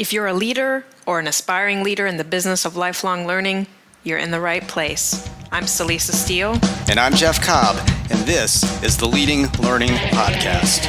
If you're a leader or an aspiring leader in the business of lifelong learning, you're in the right place. I'm Celisa Steele. And I'm Jeff Cobb, and this is the Leading Learning Podcast.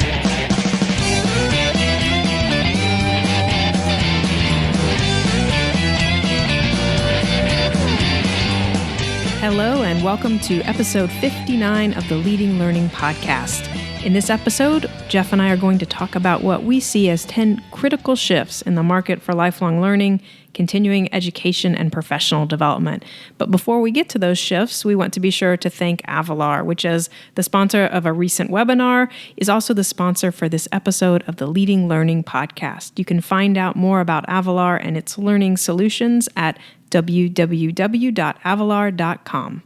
Hello, and welcome to episode 59 of the Leading Learning Podcast. In this episode, Jeff and I are going to talk about what we see as 10 critical shifts in the market for lifelong learning, continuing education, and professional development. But before we get to those shifts, we want to be sure to thank Avalar, which is the sponsor of a recent webinar, is also the sponsor for this episode of the Leading Learning Podcast. You can find out more about Avalar and its learning solutions at www.avalar.com.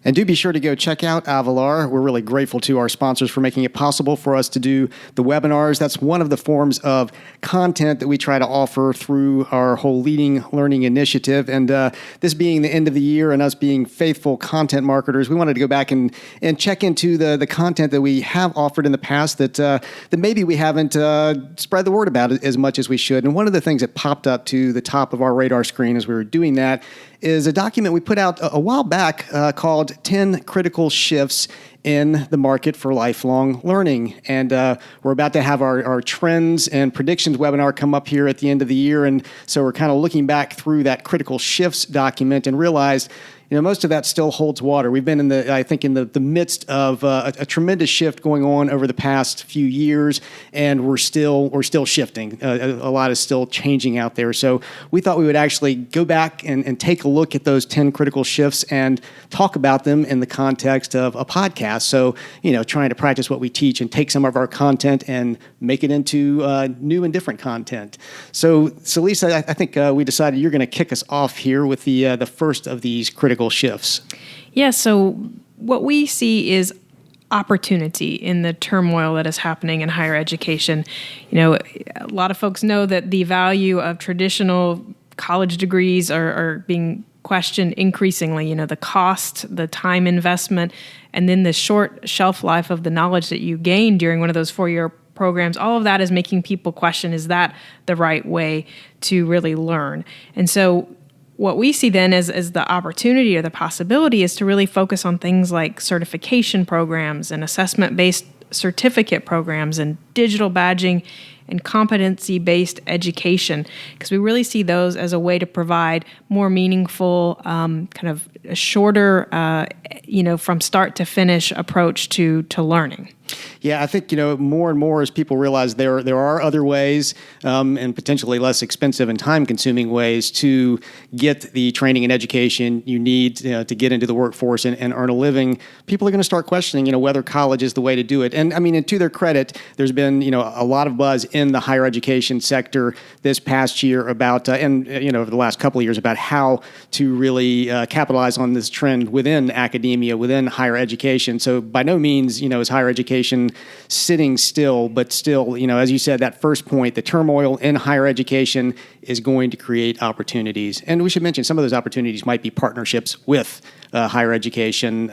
And do be sure to go check out Avalar. We're really grateful to our sponsors for making it possible for us to do the webinars. That's one of the forms of content that we try to offer through our whole Leading Learning initiative. And this being the end of the year and us being faithful content marketers, we wanted to go back and check into the content that we have offered in the past that maybe we haven't spread the word about it as much as we should. And one of the things that popped up to the top of our radar screen as we were doing that is a document we put out a while back called 10 Critical Shifts in the Market for Lifelong Learning. And we're about to have our Trends and Predictions webinar come up here at the end of the year. And so we're kind of looking back through that Critical Shifts document and realized most of that still holds water. We've been in the midst of a tremendous shift going on over the past few years, and we're still shifting. A lot is still changing out there. So we thought we would actually go back and take a look at those 10 critical shifts and talk about them in the context of a podcast. So, trying to practice what we teach and take some of our content and make it into new and different content. So Lisa, I think we decided you're going to kick us off here with the first of these critical shifts. Yeah, so what we see is opportunity in the turmoil that is happening in higher education. A lot of folks know that the value of traditional college degrees are being questioned increasingly. The cost, the time investment, and then the short shelf life of the knowledge that you gain during one of those four-year programs, all of that is making people question, is that the right way to really learn? And so what we see then as the opportunity or the possibility is to really focus on things like certification programs and assessment-based certificate programs and digital badging and competency-based education, because we really see those as a way to provide more meaningful, kind of a shorter, from start to finish approach to learning. Yeah, I think, more and more as people realize there are other ways and potentially less expensive and time-consuming ways to get the training and education you need to get into the workforce and earn a living, people are going to start questioning, whether college is the way to do it. And I mean, and to their credit, there's been, a lot of buzz in the higher education sector this past year about, over the last couple of years about how to really capitalize on this trend within academia, within higher education. So by no means, is higher education sitting still, but still, as you said, that first point, the turmoil in higher education is going to create opportunities. And we should mention some of those opportunities might be partnerships with higher education,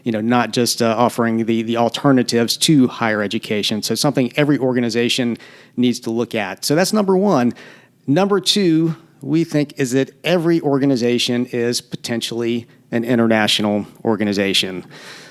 not just offering the alternatives to higher education. So something every organization needs to look at. So that's number one. Number two, we think, is that every organization is potentially an international organization.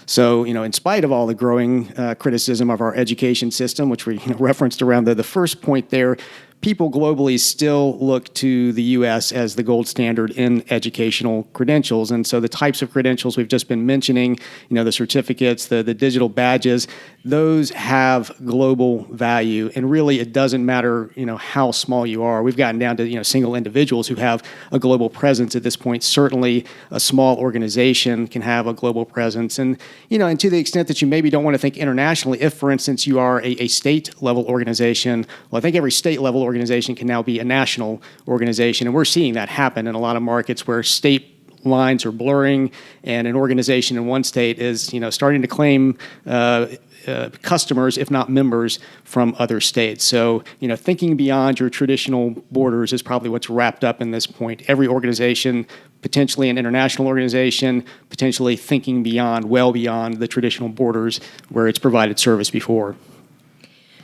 So, in spite of all the growing criticism of our education system, which we referenced around the first point there, people globally still look to the U.S. as the gold standard in educational credentials. And so the types of credentials we've just been mentioning, the certificates, the digital badges, those have global value. And really, it doesn't matter, how small you are. We've gotten down to, single individuals who have a global presence at this point. Certainly, a small organization can have a global presence. And, and to the extent that you maybe don't want to think internationally, if, for instance, you are a state-level organization, well, I think every state-level organization can now be a national organization. And we're seeing that happen in a lot of markets where state lines are blurring and an organization in one state is, starting to claim customers, if not members, from other states. So, thinking beyond your traditional borders is probably what's wrapped up in this point. Every organization, potentially an international organization, potentially thinking well beyond the traditional borders where it's provided service before.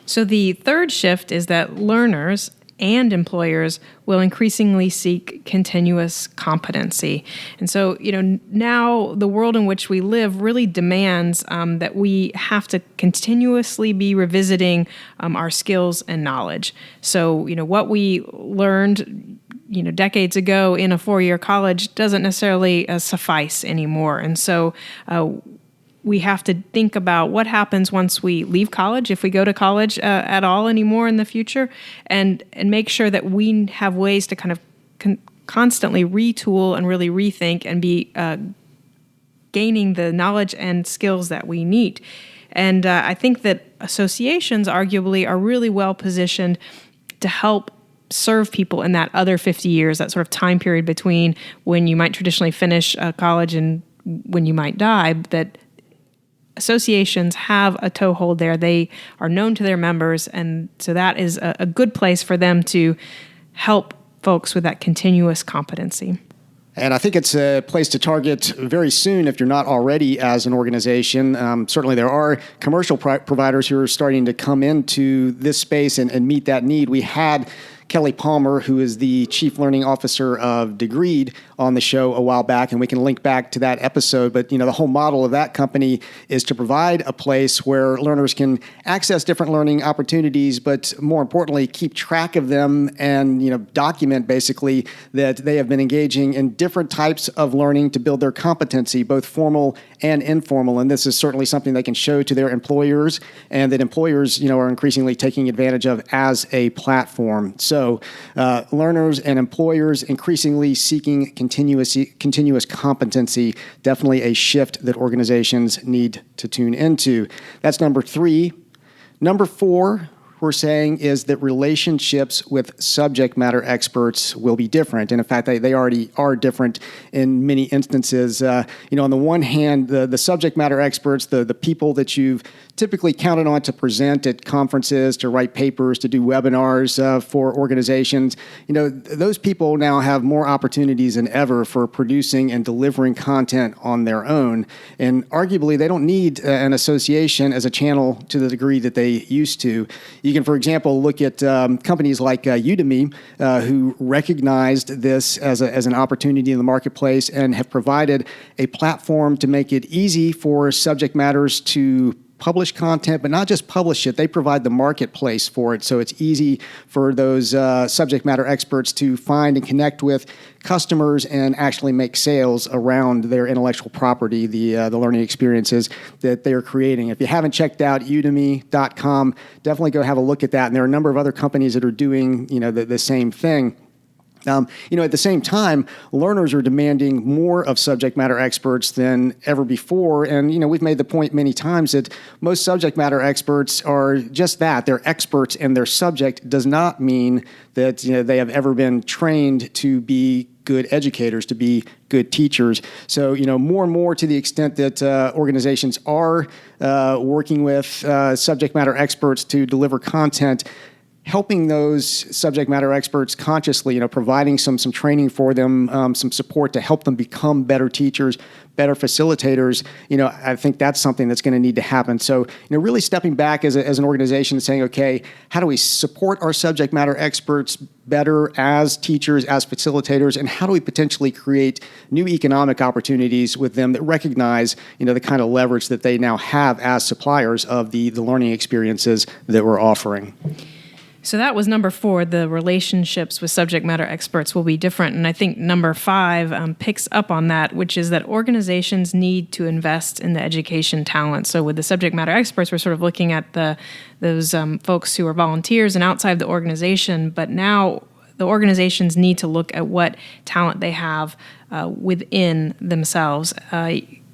So the third shift is that learners and employers will increasingly seek continuous competency. And so, now the world in which we live really demands that we have to continuously be revisiting our skills and knowledge. So, what we learned decades ago in a 4-year college doesn't necessarily suffice anymore. And so we have to think about what happens once we leave college, if we go to college at all anymore in the future, and make sure that we have ways to kind of constantly retool and really rethink and be gaining the knowledge and skills that we need. And I think that associations arguably are really well positioned to help serve people in that other 50 years, that sort of time period between when you might traditionally finish college and when you might die, that associations have a toehold there. They are known to their members, and so that is a good place for them to help folks with that continuous competency. And I think it's a place to target very soon if you're not already as an organization. Certainly there are commercial providers who are starting to come into this space and meet that need. We had Kelly Palmer, who is the Chief Learning Officer of Degreed, on the show a while back, and we can link back to that episode. But the whole model of that company is to provide a place where learners can access different learning opportunities, but more importantly, keep track of them and document basically that they have been engaging in different types of learning to build their competency, both formal and informal. And this is certainly something they can show to their employers, and that employers are increasingly taking advantage of as a platform. So learners and employers increasingly seeking continuous competency, definitely a shift that organizations need to tune into. That's number 3. Number 4, we're saying, is that relationships with subject matter experts will be different. And in fact, they already are different in many instances. On the one hand, the subject matter experts, the people that you've typically counted on to present at conferences, to write papers, to do webinars for organizations, those people now have more opportunities than ever for producing and delivering content on their own. And arguably, they don't need an association as a channel to the degree that they used to. You can, for example, look at companies like Udemy, who recognized this as an opportunity in the marketplace and have provided a platform to make it easy for subject matters to publish content, but not just publish it. They provide the marketplace for it, so it's easy for those subject matter experts to find and connect with customers and actually make sales around their intellectual property, the learning experiences that they're creating. If you haven't checked out udemy.com, definitely go have a look at that. And there are a number of other companies that are doing the same thing. At the same time, learners are demanding more of subject matter experts than ever before. And, we've made the point many times that most subject matter experts are just that. They're experts in their subject. Does not mean that, they have ever been trained to be good educators, to be good teachers. So, more and more to the extent that organizations are working with subject matter experts to deliver content, helping those subject matter experts consciously, providing some training for them, some support to help them become better teachers, better facilitators, I think that's something that's going to need to happen. So, really stepping back as an organization and saying, okay, how do we support our subject matter experts better as teachers, as facilitators, and how do we potentially create new economic opportunities with them that recognize, the kind of leverage that they now have as suppliers of the learning experiences that we're offering. So that was number 4, the relationships with subject matter experts will be different. And I think number 5 picks up on that, which is that organizations need to invest in the education talent. So with the subject matter experts, we're sort of looking at those folks who are volunteers and outside the organization. But now the organizations need to look at what talent they have within themselves.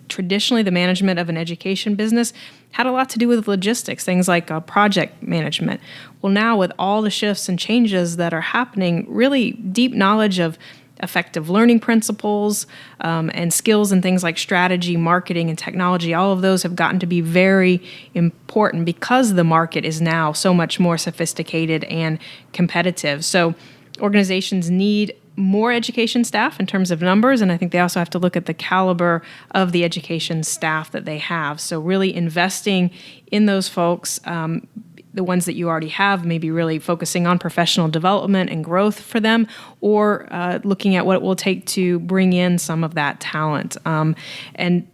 Traditionally, the management of an education business had a lot to do with logistics, things like project management. Well, now with all the shifts and changes that are happening, really deep knowledge of effective learning principles and skills and things like strategy, marketing, and technology, all of those have gotten to be very important because the market is now so much more sophisticated and competitive. So organizations need more education staff in terms of numbers, and I think they also have to look at the caliber of the education staff that they have. So really investing in those folks, the ones that you already have, maybe really focusing on professional development and growth for them, or looking at what it will take to bring in some of that talent. And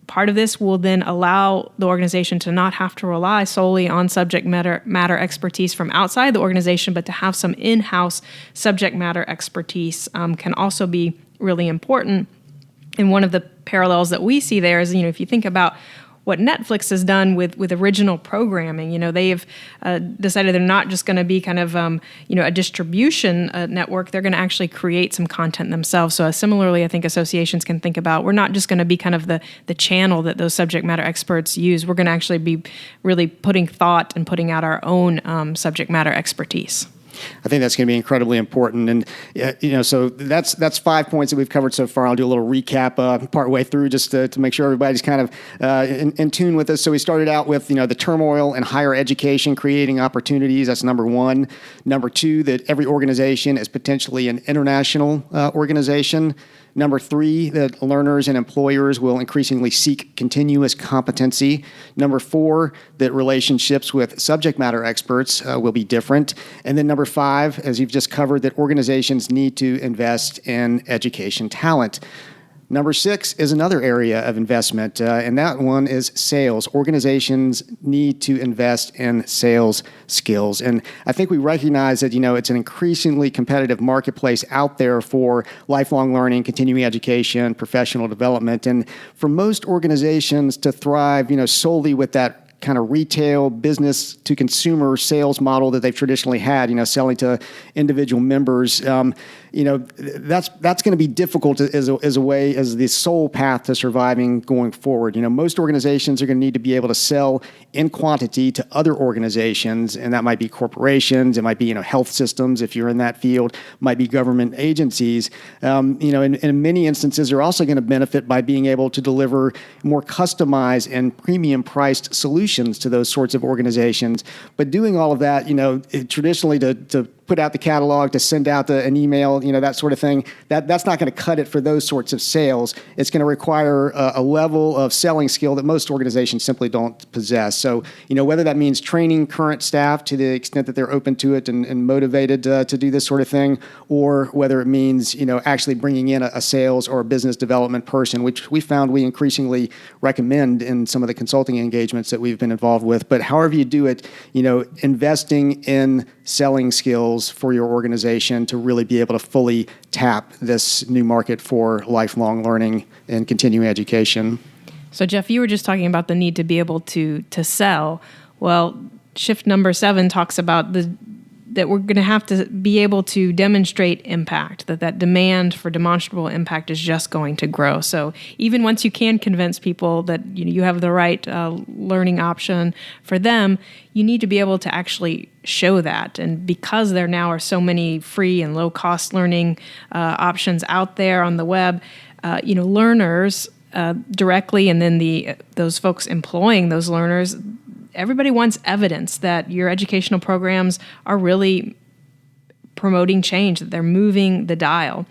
part of this will then allow the organization to not have to rely solely on subject matter expertise from outside the organization, but to have some in-house subject matter expertise can also be really important. And one of the parallels that we see there is, if you think about what Netflix has done with original programming, they have decided they're not just going to be kind of, a distribution network. They're going to actually create some content themselves. So similarly, I think associations can think about, we're not just going to be kind of the channel that those subject matter experts use. We're going to actually be really putting thought and putting out our own subject matter expertise. I think that's going to be incredibly important. And, so that's 5 points that we've covered so far. I'll do a little recap partway through just to make sure everybody's kind of in tune with us. So we started out with, the turmoil in higher education, creating opportunities. That's number one. Number two, that every organization is potentially an international organization. Number three, that learners and employers will increasingly seek continuous competency. Number four, that relationships with subject matter experts will be different. And then number five, as you've just covered, that organizations need to invest in education talent. Number six is another area of investment, and that one is sales. Organizations need to invest in sales skills. And I think we recognize that, it's an increasingly competitive marketplace out there for lifelong learning, continuing education, professional development. And for most organizations to thrive, solely with that kind of retail business to consumer sales model that they've traditionally had, selling to individual members, that's going to be difficult as the sole path to surviving going forward. Most organizations are going to need to be able to sell in quantity to other organizations, and that might be corporations, it might be health systems if you're in that field, might be government agencies. In many instances, they're also going to benefit by being able to deliver more customized and premium priced solutions to those sorts of organizations. But doing all of that, traditionally to put out the catalog, to send out an email, that sort of thing, that's not going to cut it for those sorts of sales. It's going to require a level of selling skill that most organizations simply don't possess. So, whether that means training current staff to the extent that they're open to it and motivated to do this sort of thing, or whether it means, actually bringing in a sales or a business development person, which we found we increasingly recommend in some of the consulting engagements that we've been involved with. But however you do it, investing in selling skills for your organization to really be able to fully tap this new market for lifelong learning and continuing education. So, Jeff, you were just talking about the need to be able to sell. Well, shift number 7 talks about that we're going to have to be able to demonstrate impact, that demand for demonstrable impact is just going to grow. So even once you can convince people that you have the right learning option for them, you need to be able to actually show that. And because there now are so many free and low-cost learning options out there on the web, learners directly, and then those folks employing those learners, everybody wants evidence that your educational programs are really promoting change, that they're moving the dial.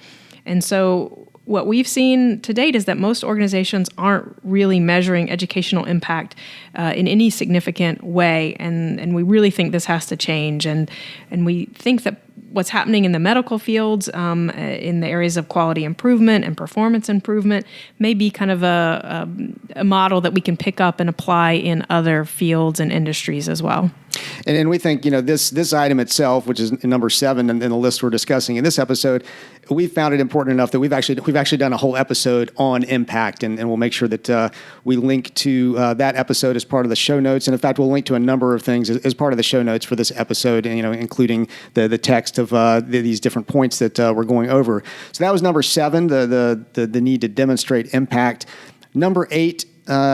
And so what we've seen to date is that most organizations aren't really measuring educational impact in any significant way, and we really think this has to change. And we think that what's happening in the medical fields, in the areas of quality improvement and performance improvement, may be kind of a model that we can pick up and apply in other fields and industries as well. And we think, this item itself, which is number 7 in the list we're discussing in this episode, we found it important enough that we've actually done a whole episode on impact, and we'll make sure that we link to that episode as part of the show notes. And in fact, we'll link to a number of things as part of the show notes for this episode, including the text of these different points that we're going over. So that was number 7, the need to demonstrate impact. Number 8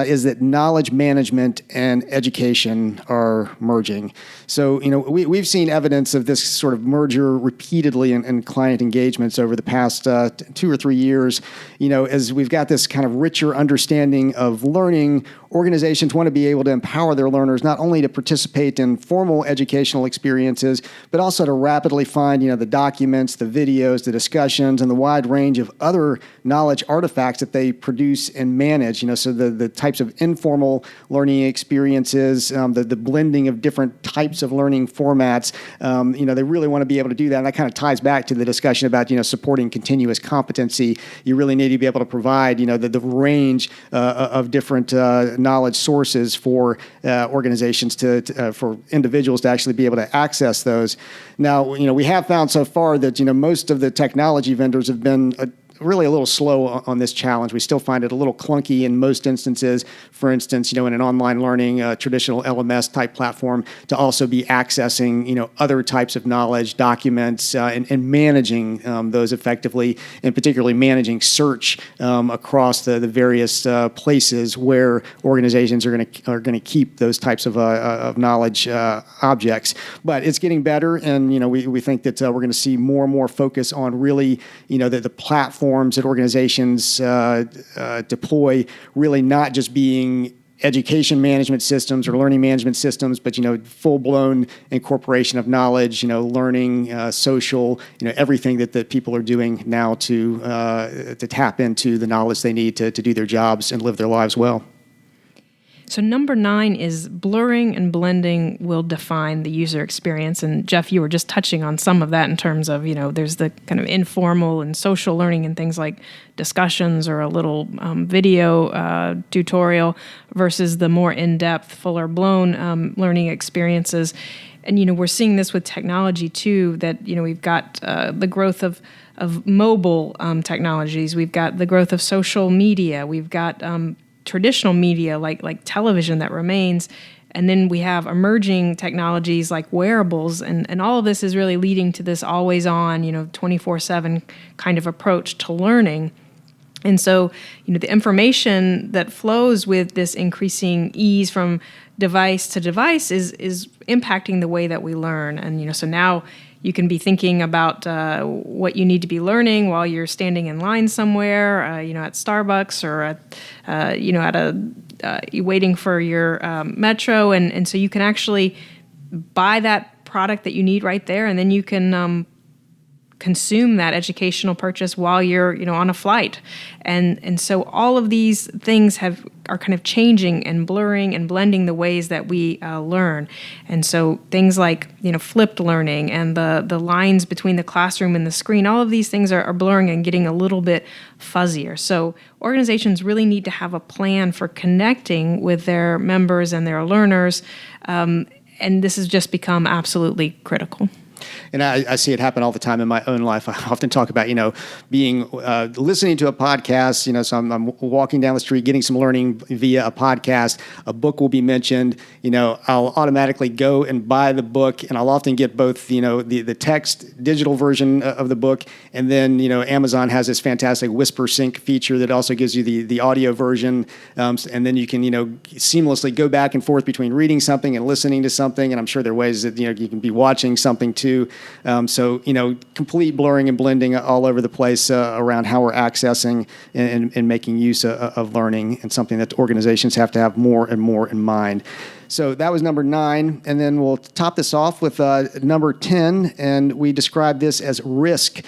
is that knowledge management and education are merging. So, we've seen evidence of this sort of merger repeatedly in client engagements over the past 2 or 3 years. As we've got this kind of richer understanding of learning, organizations want to be able to empower their learners not only to participate in formal educational experiences, but also to rapidly find, the documents, the videos, the discussions, and the wide range of other knowledge artifacts that they produce and manage. So the the types of informal learning experiences, the blending of different types of learning formats. They really want to be able to do that. And that kind of ties back to the discussion about, supporting continuous competency. You really need to be able to provide, the range of different knowledge sources for organizations for individuals to actually be able to access those. Now, we have found so far that, most of the technology vendors have been really a little slow on this challenge. We still find it a little clunky in most instances. For instance, in an online learning, traditional LMS type platform, to also be accessing, other types of knowledge, documents, and managing those effectively, and particularly managing search across the various places where organizations are going to keep those types of knowledge objects. But it's getting better, and we think that we're going to see more and more focus on really, the platform that organizations deploy, really not just being education management systems or learning management systems, but full-blown incorporation of knowledge, learning, social, everything that people are doing now to tap into the knowledge they need to do their jobs and live their lives well. So number 9 is blurring and blending will define the user experience. And Jeff, you were just touching on some of that in terms of, there's the kind of informal and social learning and things like discussions or a little video tutorial versus the more in-depth, fuller-blown learning experiences. And, we're seeing this with technology too, that, we've got the growth of mobile technologies. We've got the growth of social media. We've got traditional media like television that remains, and then we have emerging technologies like wearables, and all of this is really leading to this always on, 24/7 kind of approach to learning. And so, the information that flows with this increasing ease from device to device is impacting the way that we learn. And, so now you can be thinking about what you need to be learning while you're standing in line somewhere, at Starbucks or at waiting for your metro. And so you can actually buy that product that you need right there, and then you can consume that educational purchase while you're on a flight. And so all of these things are kind of changing and blurring and blending the ways that we learn. And so things like flipped learning and the lines between the classroom and the screen, all of these things are blurring and getting a little bit fuzzier. So organizations really need to have a plan for connecting with their members and their learners, and this has just become absolutely critical. And I see it happen all the time in my own life. I often talk about, being listening to a podcast, so I'm walking down the street, getting some learning via a podcast. A book will be mentioned. I'll automatically go and buy the book, and I'll often get both, the text, digital version of the book, and then, Amazon has this fantastic Whisper Sync feature that also gives you the audio version, and then you can, seamlessly go back and forth between reading something and listening to something, and I'm sure there are ways that, you can be watching something too. So, complete blurring and blending all over the place around how we're accessing and making use of learning, and something that organizations have to have more and more in mind. So that was number 9, and then we'll top this off with number 10, and we describe this as risk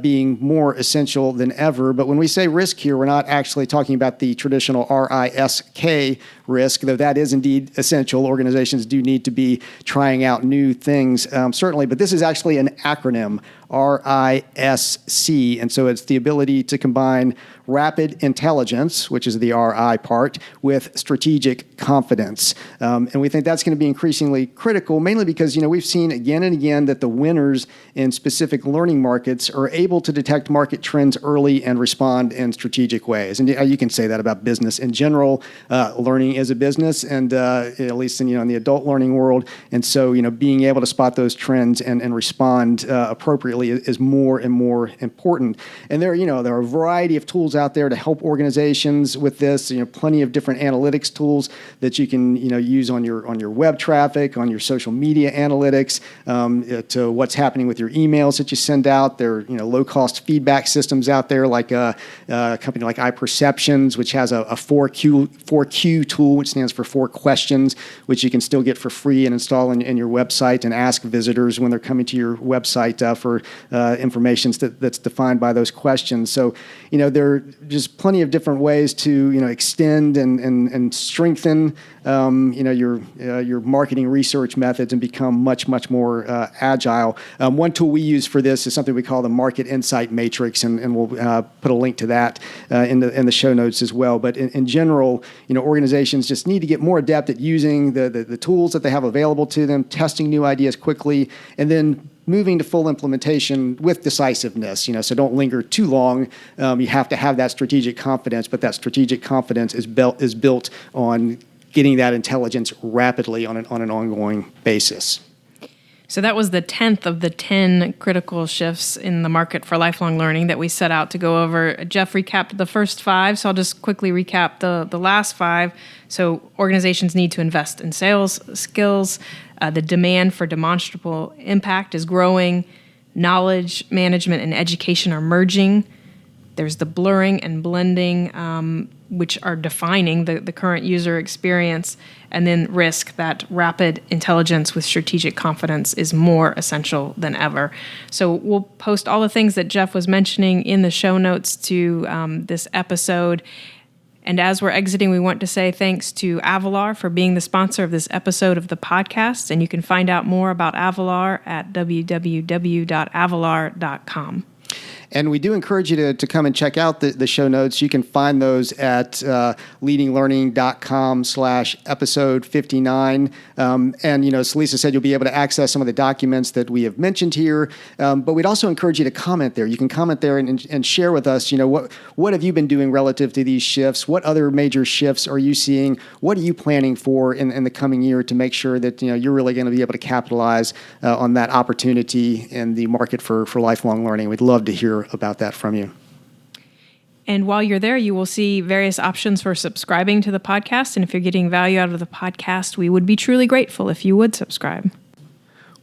being more essential than ever. But when we say risk here, we're not actually talking about the traditional RISK risk, though that is indeed essential. Organizations do need to be trying out new things, certainly, but this is actually an acronym, RISC, and so it's the ability to combine rapid intelligence, which is the RI part, with strategic confidence. And we think that's going to be increasingly critical, mainly because, we've seen again and again that the winners in specific learning markets are able to detect market trends early and respond in strategic ways. And you can say that about business in general. Learning is a business, and at least in the adult learning world. And so, being able to spot those trends and respond appropriately is more and more important. And there are a variety of tools out there to help organizations with this. Plenty of different analytics tools that you can use on your web traffic, on your social media analytics, to what's happening with your emails that you send out. There are low-cost feedback systems out there, like a company like iPerceptions, which has a 4Q tool, which stands for 4 questions, which you can still get for free and install in your website and ask visitors when they're coming to your website for information that's defined by those questions. So, there are just plenty of different ways to, extend and strengthen, your marketing research methods and become much more agile. One tool we use for this is something we call the Market Insight Matrix, and we'll put a link to that in the show notes as well. But in general, organizations just need to get more adept at using the tools that they have available to them, testing new ideas quickly, and then moving to full implementation with decisiveness. So don't linger too long. You have to have that strategic confidence, but that strategic confidence is built on getting that intelligence rapidly on an ongoing basis. So that was the 10th of the 10 critical shifts in the market for lifelong learning that we set out to go over. Jeff recapped the first 5, so I'll just quickly recap the last 5. So organizations need to invest in sales skills. The demand for demonstrable impact is growing. Knowledge management and education are merging. There's the blurring and blending, which are defining the current user experience. And then risk, that rapid intelligence with strategic confidence is more essential than ever. So we'll post all the things that Jeff was mentioning in the show notes to this episode. And as we're exiting, we want to say thanks to Avalar for being the sponsor of this episode of the podcast. And you can find out more about Avalar at www.avalar.com. And we do encourage you to come and check out the show notes. You can find those at leadinglearning.com/episode 59. And, as Lisa said, you'll be able to access some of the documents that we have mentioned here. But we'd also encourage you to comment there. You can comment there and share with us, what have you been doing relative to these shifts? What other major shifts are you seeing? What are you planning for in the coming year to make sure that, you're really going to be able to capitalize on that opportunity in the market for lifelong learning? We'd love to hear about that from you. And while you're there, you will see various options for subscribing to the podcast. And if you're getting value out of the podcast, we would be truly grateful if you would subscribe.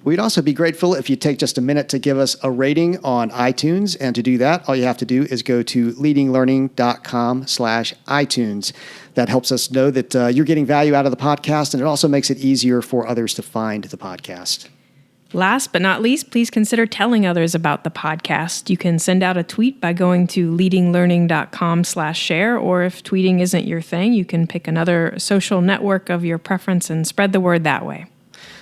We'd also be grateful if you take just a minute to give us a rating on iTunes. And to do that, all you have to do is go to leadinglearning.com/iTunes. That helps us know that you're getting value out of the podcast, and it also makes it easier for others to find the podcast. Last but not least, please consider telling others about the podcast. You can send out a tweet by going to leadinglearning.com/share, or if tweeting isn't your thing, you can pick another social network of your preference and spread the word that way.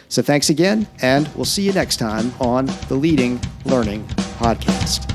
So thanks again, and we'll see you next time on the Leading Learning Podcast.